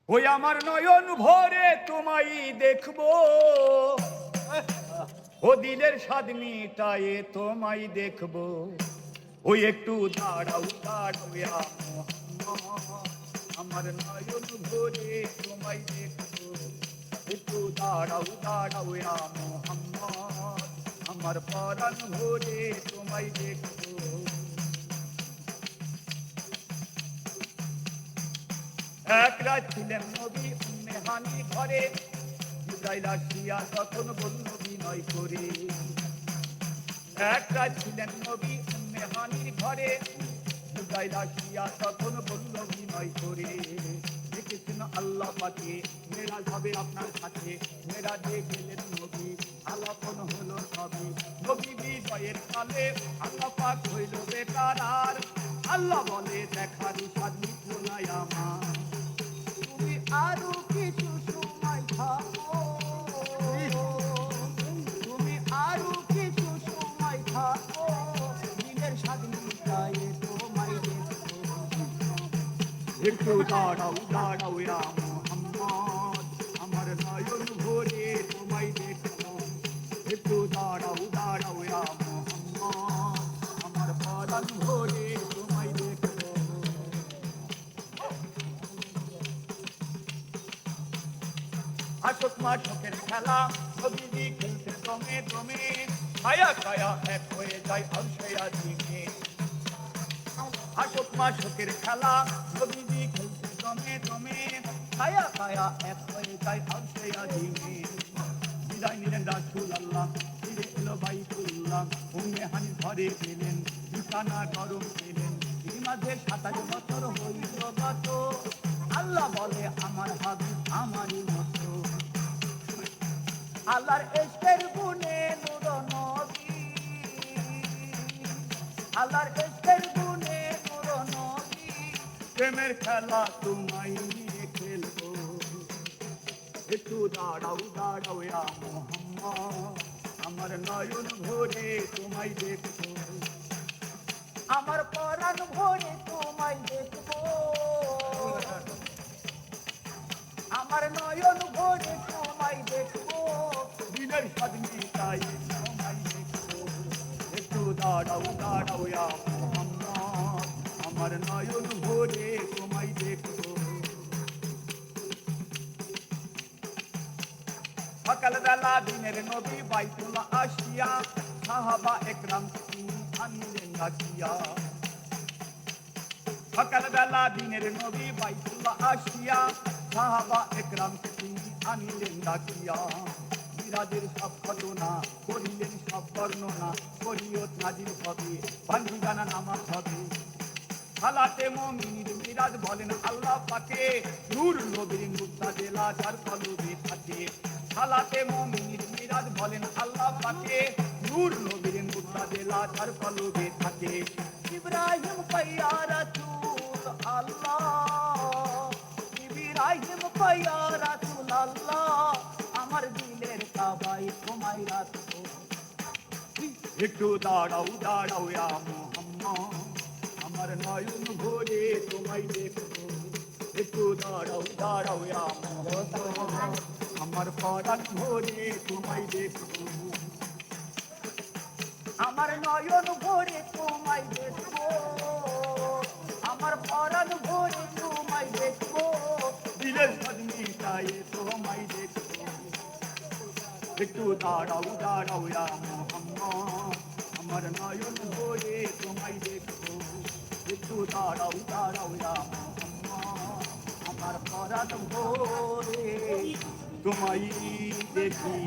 ওই আমার নয়ন ভরে তোমায় দেখবো, ও দিলের স্বাদ মিটায়ে তোমায় দেখবো। ওই একটু দাঁড়াও দাঁড়াও ইয়া মুহাম্মদ, আমার নয়ন ভরে তোমায় দেখবো। একটু দাঁড়াও দাঁড়াও ইয়া মুহাম্মদ, আমার পরাণ ভরে তোমায় দেখবো। এক রাত ছিলেন নবী উম্মে হানি ঘরে, জিবরাইল আসিয়া তখন বলল বিনয় করে। এক রাত ছিলেন নবী উম্মে হানির ঘরে, জিবরাইল আসিয়া তখন বলল বিনয় করে। দেখেছেন আল্লাহ পাকে মেরাজ হবে আপনার সাথে, মেরাজে গেলেন নবী আলাপন হলো সবই। নবী বিজয়ের কালে আল্লাহ পাক হইল বেকারার, আল্লাহ বলে দেখার স্বাদ মিটল না আমার। তুমি আরো কিছু সময় থাকো, তুমি আরো কিছু সময় থাকো, দিনের স্বাদ মিটায়ে তোমায় দেখবো। একটু দাঁড়াও দাঁড়াও ইয়া মুহাম্মদ, আমার নয়ন ভরে তোমায় দেখবো। একটু দাঁড়াও দাঁড়াও ইয়া মুহাম্মদ, আমার পরাণ ভরে তোমায় দেখবো। আশক মাশকের খেলা নবীজি খেলতে দমে দমে, ছায়া ছায়া এক হয়ে যায় আলসে আজিমে। আশক মাশকের খেলা নবীজি খেলতে দমে দমে, ছায়া ছায়া এক হয়ে যায় আলসে আজিমে। বিদায় নিলেন রাসূলুল্লাহ, ফিরে এলো বাইতুল্লাহ, উম্মে হানি ঘরে গেলেন, বিছানা গরম পেলেন। এই মাঝে 27 বছর হইল গত, আল্লাহ বলে আমার হাবিব আমারই মতো। আল্লাহর ইশকের গুণে নূর নবী, আল্লাহর ইশকের গুণে নূর নবী, প্রেমের খেলা তোমায় নিয়ে খেলবো। একটু দাঁড়াও দাঁড়াও ইয়া মুহাম্মদ, আমার নয়ন ভরে তোমায় দেখবো। আমার পরাণ ভরে তোমায় দেখবো, আমার নয়ন ভরে তোমায় দেখবো। দিনের স্বাদ মিটায়ে তোমায় দেখবো। একটু দাঁড়াও দাঁড়াও ইয়া মুহাম্মদ, আমার নয়ন ভরে তোমায় দেখবো। সকালবেলা দিনের নবী বাইতুল্লাহ আসিয়া, সাহাবা একরাম তিনি আনিলেন ডাকিয়া। সকালবেলা দিনের নবী বাইতুল্লাহ আসিয়া, সাহাবা একরাম তিনি আনিলেন ডাকিয়া। মিরাজের সব ঘটনা করিলেন সব বর্ণনা, শরীয়ত নাজিল হবে, বান্দি গানা নামাজ হবে। সালাতে মুমিনের মিরাজ বলেন আল্লাহ পাকে, নূর নবীর মুক্তা জেলা যার কলবে থাকে। সালাতে মুমিনের মিরাজ বলেন আল্লাহ পাকে, নূর নবীর মুক্তা জেলা যার কলবে থাকে। ইব্রাহিম পাইয়া রাসূল আল্লাহ, ইব্রাহিম পাইয়া রাসূল আল্লাহ, আমার দিলের কাবায় তোমায় রাখবো। একটু দাঁড়াও দাঁড়াও ইয়া মুহাম্মদ, আমার নয়ন ভরে তোমায় দেখবো। একটু দাঁড়াও দাঁড়াও ইয়া মুহাম্মদ, আমার পরাণ ভরে তোমায় দেখবো। আমার নয়ন ভরে তোমায় দেখবো, আমার পরাণ ভরে তোমায় দেখবো। দিলের স্বাদ মিটায়ে তোমায় দেখবো। একটু দাঁড়াও দাঁড়াও ইয়া মুহাম্মদ, আমার নয়ন ভরে তোমায় দেখবো। একটু দাঁড়াও দাঁড়াও ইয়া মুহাম্মদ, আমার পরাণ ভরে তোমায় দেখি।